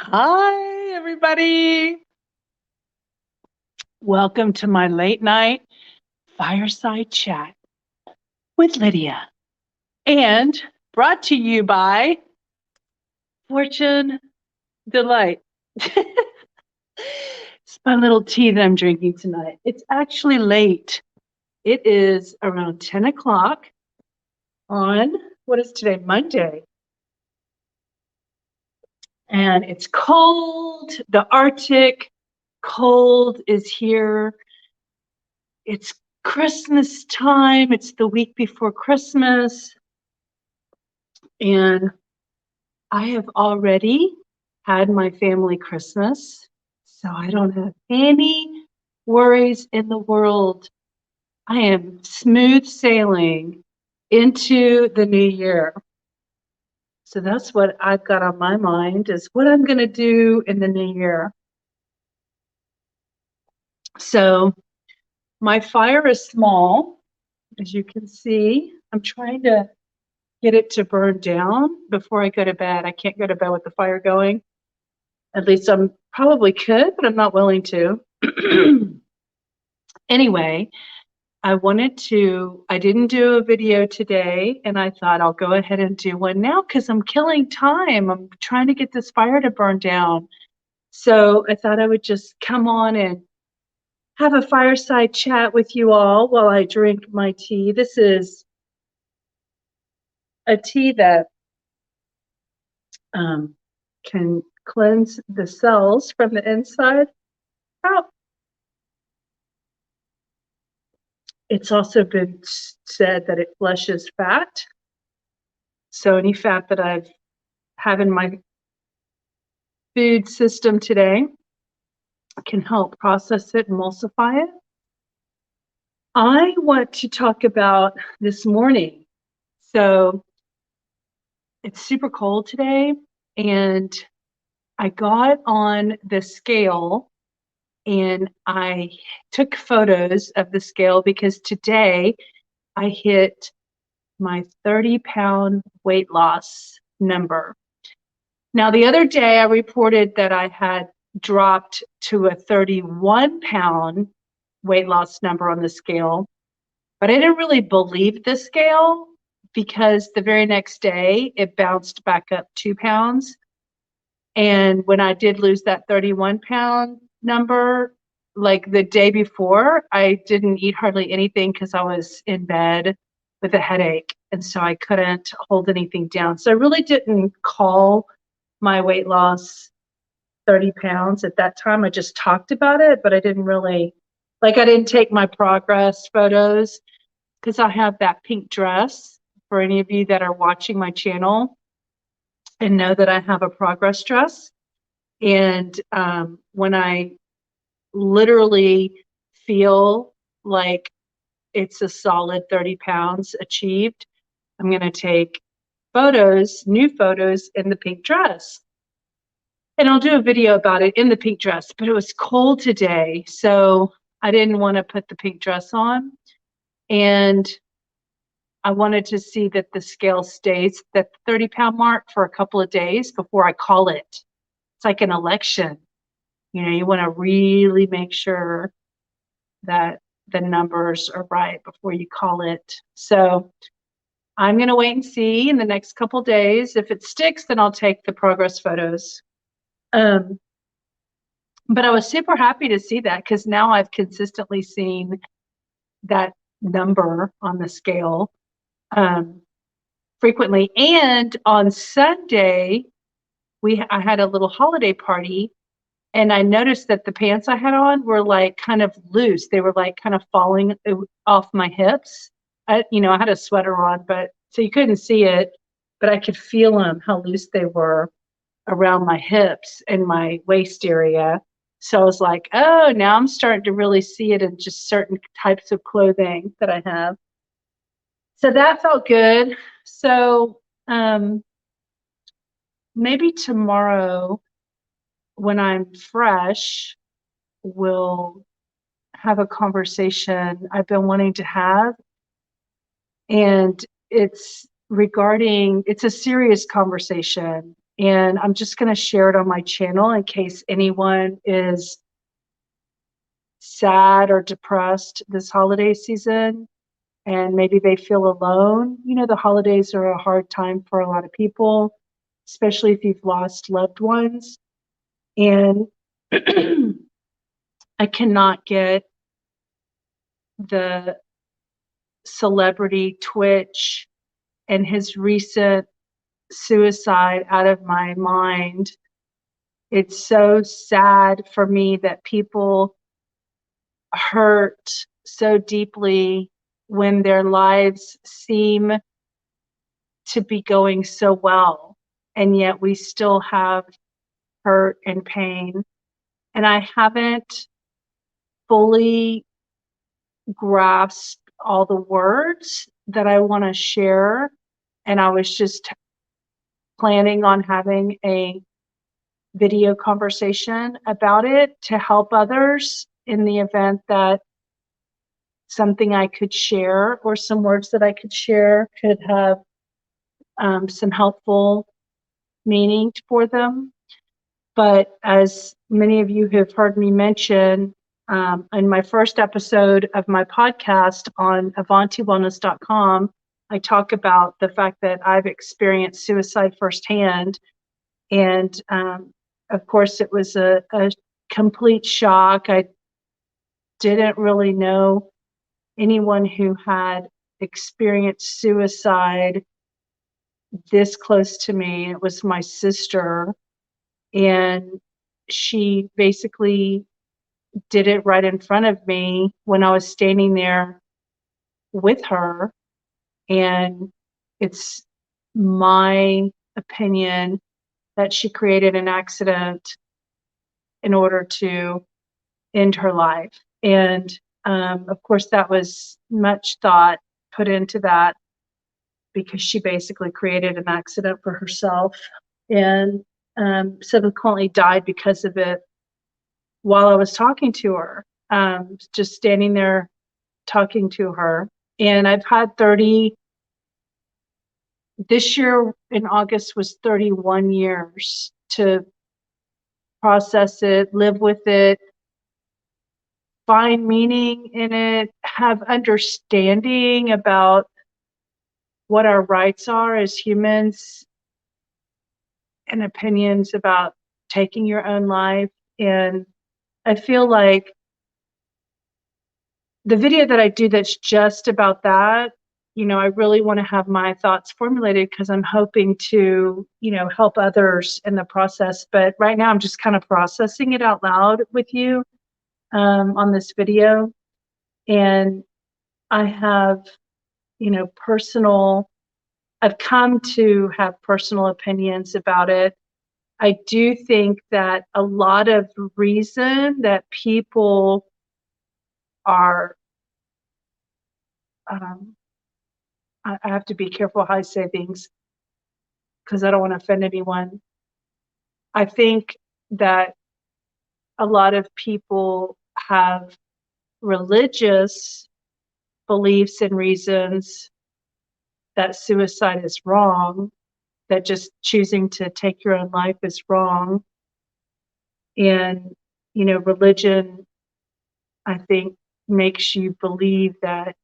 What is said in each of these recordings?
Hi, everybody. Welcome to my late night fireside chat with Lydia and brought to you by Fortune Delight. It's my little tea that I'm drinking tonight. It's actually late. It is around 10 o'clock on what is today? Monday. And it's cold. The Arctic cold is here. It's Christmas time. It's the week before Christmas. And I have already had my family Christmas. So I don't have any worries in the world. I am smooth sailing into the new year. So that's what I've got on my mind is what I'm going to do in the new year. So my fire is small, as you can see. I'm trying to get it to burn down before I go to bed. I can't go to bed with the fire going. At least I'm probably could, but I'm not willing to. Anyway, I didn't do a video today, and I thought I'll go ahead and do one now because I'm killing time. I'm trying to get this fire to burn down. So I thought I would just come on and have a fireside chat with you all while I drink my tea. This is a tea that can cleanse the cells from the inside out. It's also been said that it flushes fat. So any fat that I've have in my food system today can help process it, emulsify it. I want to talk about this morning. So it's super cold today, and I got on the scale and I took photos of the scale because today I hit my 30-pound weight loss number. Now, the other day I reported that I had dropped to a 31-pound weight loss number on the scale, but I didn't really believe the scale because the very next day it bounced back up 2 pounds. And when I did lose that 31-pound number, like the day before, I didn't eat hardly anything because I was in bed with a headache. And so I couldn't hold anything down. So I really didn't call my weight loss 30 pounds at that time. I just talked about it, but I didn't really, I didn't take my progress photos because I have that pink dress for any of you that are watching my channel and know that I have a progress dress. And when I literally feel like it's a solid 30 pounds achieved, I'm going to take photos, new photos in the pink dress. And I'll do a video about it in the pink dress, but it was cold today, so I didn't want to put the pink dress on. And I wanted to see that the scale stays at the 30-pound mark for a couple of days before I call it. It's like an election. You know, you want to really make sure that the numbers are right before you call it. So I'm going to wait and see in the next couple of days. If it sticks, then I'll take the progress photos. But I was super happy to see that because now I've consistently seen that number on the scale frequently. And on Sunday, I had a little holiday party, and I noticed that the pants I had on were like kind of loose. They were like kind of falling off my hips. I had a sweater on, but so you couldn't see it, but I could feel them, how loose they were around my hips and my waist area. So I was like, oh, now I'm starting to really see it in just certain types of clothing that I have. So that felt good. So maybe tomorrow when I'm fresh, we'll have a conversation I've been wanting to have. And it's a serious conversation. And I'm just going to share it on my channel in case anyone is sad or depressed this holiday season and maybe they feel alone. You know, the holidays are a hard time for a lot of people, especially if you've lost loved ones. And I cannot get the celebrity Twitch and his recent suicide out of my mind. It's so sad for me that people hurt so deeply when their lives seem to be going so well, and yet we still have hurt and pain. And I haven't fully grasped all the words that I want to share. And I was just planning on having a video conversation about it to help others in the event that something I could share or some words that I could share could have some helpful meaning for them. But as many of you have heard me mention in my first episode of my podcast on AvantiWellness.com, I talk about the fact that I've experienced suicide firsthand. And of course, it was a complete shock. I didn't really know anyone who had experienced suicide this close to me. It was my sister, and she basically did it right in front of me when I was standing there with her. And it's my opinion that she created an accident in order to end her life. And of course, that was much thought put into that because she basically created an accident for herself and subsequently died because of it while I was talking to her, just standing there talking to her. And I've had this year in August was 31 years to process it, live with it, find meaning in it, have understanding about what our rights are as humans and opinions about taking your own life. And I feel like the video that I do that's just about that, you know, I really want to have my thoughts formulated because I'm hoping to, you know, help others in the process. But right now I'm just kind of processing it out loud with you on this video. And I have, you know, I've come to have personal opinions about it. I do think that a lot of reason that people are, I have to be careful how I say things because I don't want to offend anyone. I think that a lot of people have religious beliefs and reasons that suicide is wrong, that just choosing to take your own life is wrong. And, you know, religion, I think, makes you believe that,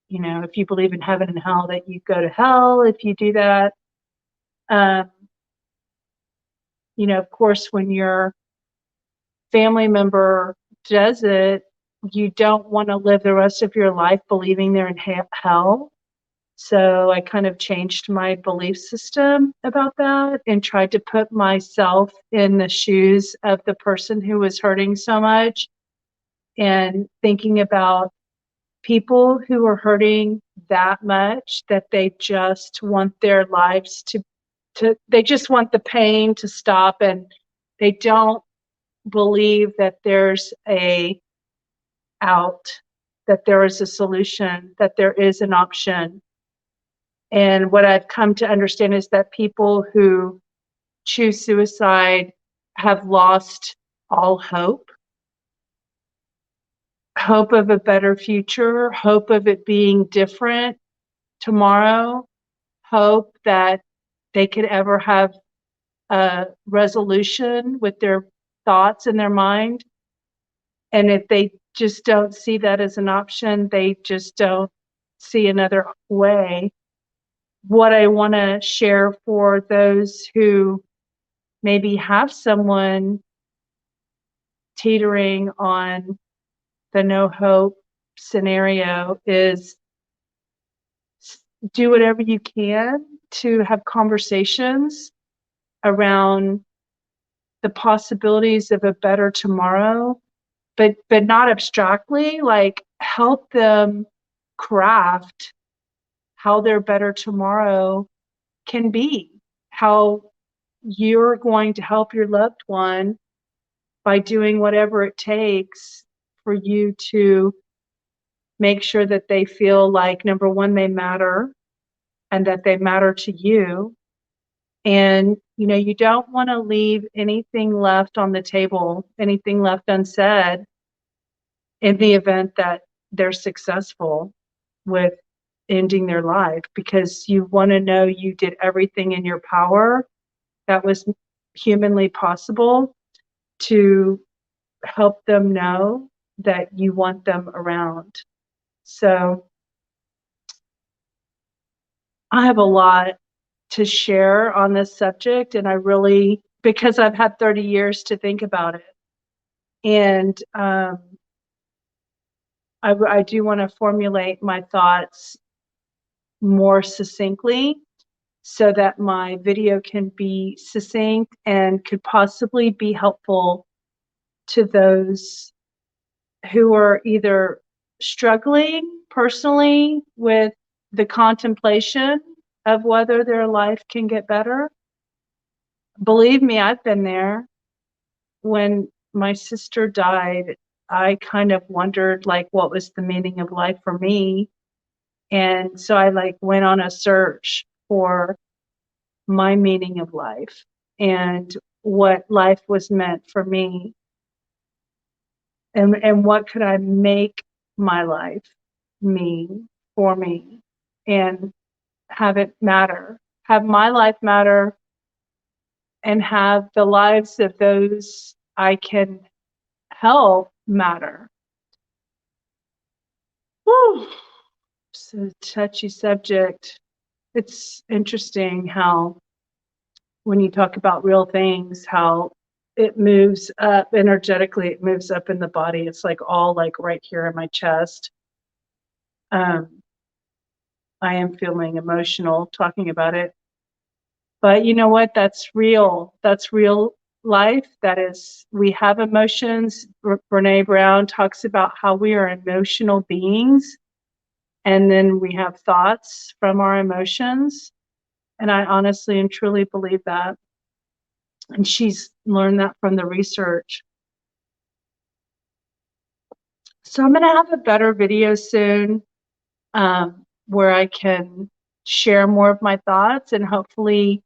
you know, if you believe in heaven and hell, that you go to hell if you do that. You know, of course, when your family member does it, you don't want to live the rest of your life believing they're in hell. So I kind of changed my belief system about that and tried to put myself in the shoes of the person who was hurting so much and thinking about people who are hurting that much that they just want their lives to they just want the pain to stop, and they don't believe that there's a out, that there is a solution, that there is an option. And what I've come to understand is that people who choose suicide have lost all hope of a better future, hope of it being different tomorrow, hope that they could ever have a resolution with their thoughts in their mind. And if they just don't see that as an option, they just don't see another way. What I want to share for those who maybe have someone teetering on the no hope scenario is do whatever you can to have conversations around the possibilities of a better tomorrow, but not abstractly, like help them craft how their better tomorrow can be, how you're going to help your loved one by doing whatever it takes for you to make sure that they feel like, number one, they matter and that they matter to you. And, you don't want to leave anything left on the table, anything left unsaid in the event that they're successful with ending their life, because you want to know you did everything in your power that was humanly possible to help them know that you want them around. So I have a lot to share on this subject, and I really, because I've had 30 years to think about it. And I do want to formulate my thoughts more succinctly so that my video can be succinct and could possibly be helpful to those who are either struggling personally with the contemplation of whether their life can get better. Believe me, I've been there. When my sister died, I kind of wondered what was the meaning of life for me. And so I went on a search for my meaning of life and what life was meant for me. And what could I make my life mean for me and have it matter, have my life matter, and have the lives of those I can help matter. Whew. It's a touchy subject. It's interesting how when you talk about real things, how it moves up energetically, it moves up in the body. It's all right here in my chest. I am feeling emotional talking about it. But you know what? That's real. That's real life. That is, we have emotions. Brene Brown talks about how we are emotional beings. And then we have thoughts from our emotions. And I honestly and truly believe that. And she's learned that from the research. So I'm going to have a better video soon where I can share more of my thoughts and hopefully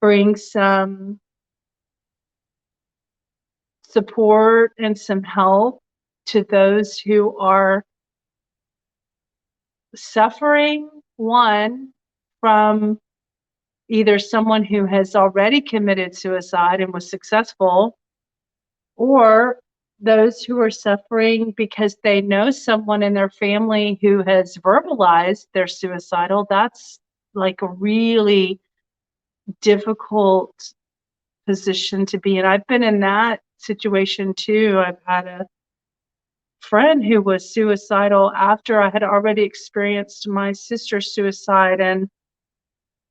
bring some support and some help to those who are suffering, one, from either someone who has already committed suicide and was successful, or those who are suffering because they know someone in their family who has verbalized they're suicidal. That's a really difficult position to be in. I've been in that situation too. I've had a friend who was suicidal after I had already experienced my sister's suicide. And,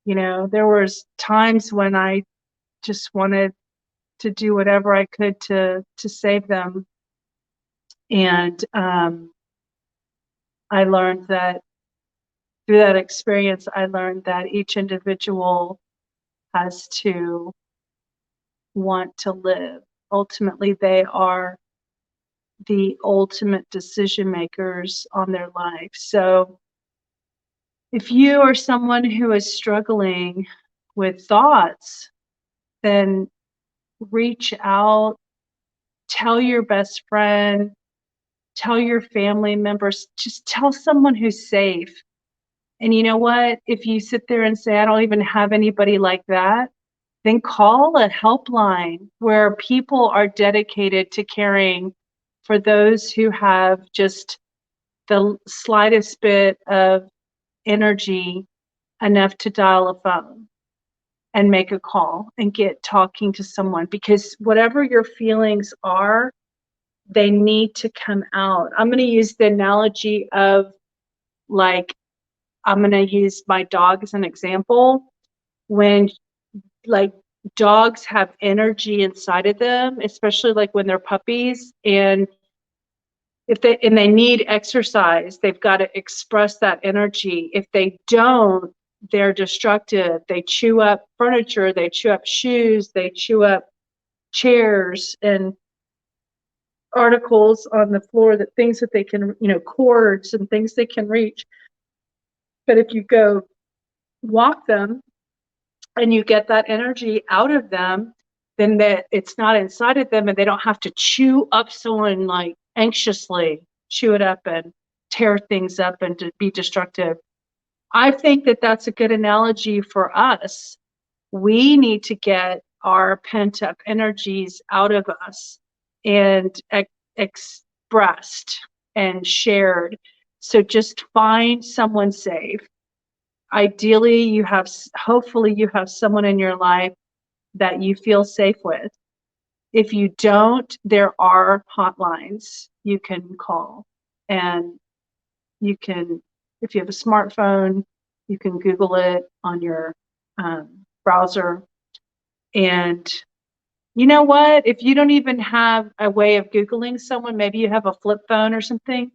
there was times when I just wanted to do whatever I could to save them. And I learned that through that experience, I learned that each individual has to want to live. Ultimately, they are the ultimate decision makers on their life. So if you are someone who is struggling with thoughts, then reach out, tell your best friend, tell your family members, just tell someone who's safe. And you know what? If you sit there and say, I don't even have anybody like that, then call a helpline where people are dedicated to caring for those who have just the slightest bit of energy enough to dial a phone and make a call and get talking to someone, because whatever your feelings are, they need to come out. I'm going to use the analogy of, like, I'm going to use my dog as an example. When, like, dogs have energy inside of them, especially like when they're puppies, and if they need exercise, they've got to express that energy. If they don't, they're destructive. They chew up furniture, they chew up shoes, they chew up chairs and articles on the floor, that things that they can, cords and things they can reach. But if you go walk them and you get that energy out of them, then that it's not inside of them, and they don't have to chew up someone, like anxiously chew it up and tear things up and to be destructive. I think that that's a good analogy for us. We need to get our pent up energies out of us and expressed and shared. So just find someone safe. Ideally, hopefully you have someone in your life that you feel safe with. If you don't, there are hotlines you can call, and you can, if you have a smartphone, you can Google it on your browser. And you know what? If you don't even have a way of Googling someone, maybe you have a flip phone or something,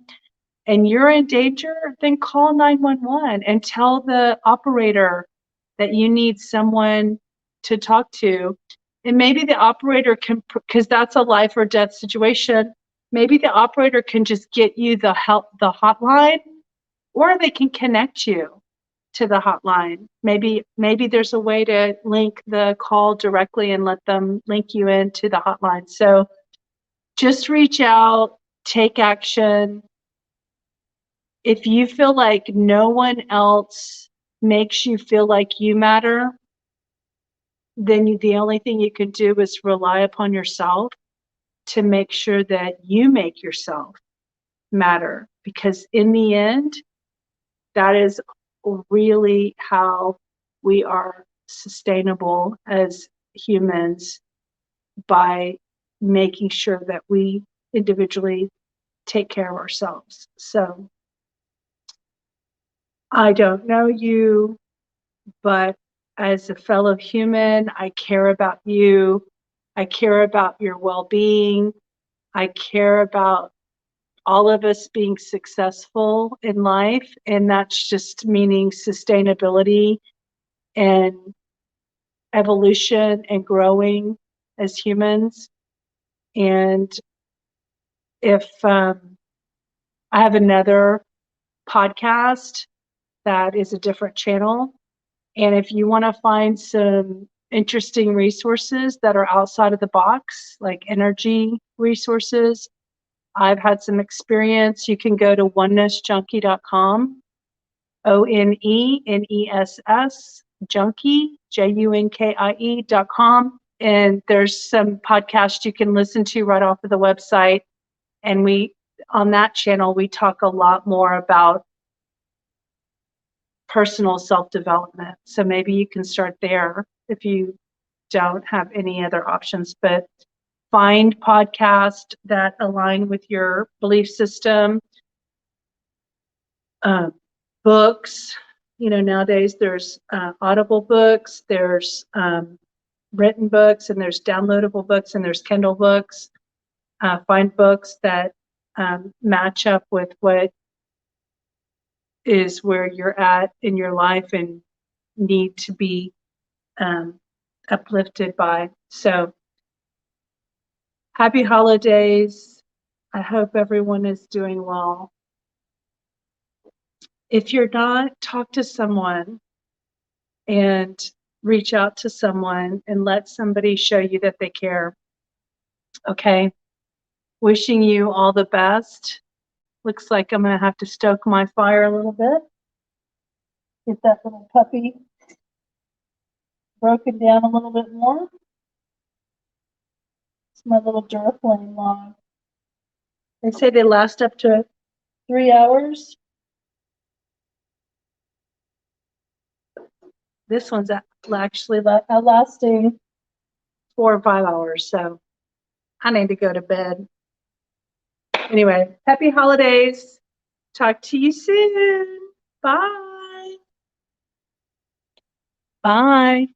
and you're in danger, then call 911 and tell the operator that you need someone to talk to. And maybe the operator can, because that's a life or death situation, maybe the operator can just get you the hotline, or they can connect you to the hotline. Maybe there's a way to link the call directly and let them link you into the hotline. So just reach out, take action. If you feel like no one else makes you feel like you matter, then the only thing you can do is rely upon yourself to make sure that you make yourself matter. Because in the end, that is really how we are sustainable as humans, by making sure that we individually take care of ourselves. So I don't know you, but as a fellow human, I care about you. I care about your well-being. I care about all of us being successful in life, and that's just meaning sustainability and evolution and growing as humans. And if I have another podcast that is a different channel, and if you want to find some interesting resources that are outside of the box, like energy resources, I've had some experience. You can go to onenessjunkie.com, ONENESS, junkie, JUNKIE.com. And there's some podcasts you can listen to right off of the website. And on that channel, we talk a lot more about personal self-development. So maybe you can start there if you don't have any other options. But find podcasts that align with your belief system. Books, nowadays there's Audible books, there's written books, and there's downloadable books, and there's Kindle books. Find books that match up with what is where you're at in your life and need to be uplifted by. So happy holidays. I hope everyone is doing well. If you're not, talk to someone and reach out to someone and let somebody show you that they care. Okay? Wishing you all the best. Looks like I'm going to have to stoke my fire a little bit. Get that little puppy broken down a little bit more. It's my little Duraflame log. They say they last up to 3 hours. This one's actually lasting 4 or 5 hours, so I need to go to bed. Anyway, happy holidays. Talk to you soon. Bye. Bye.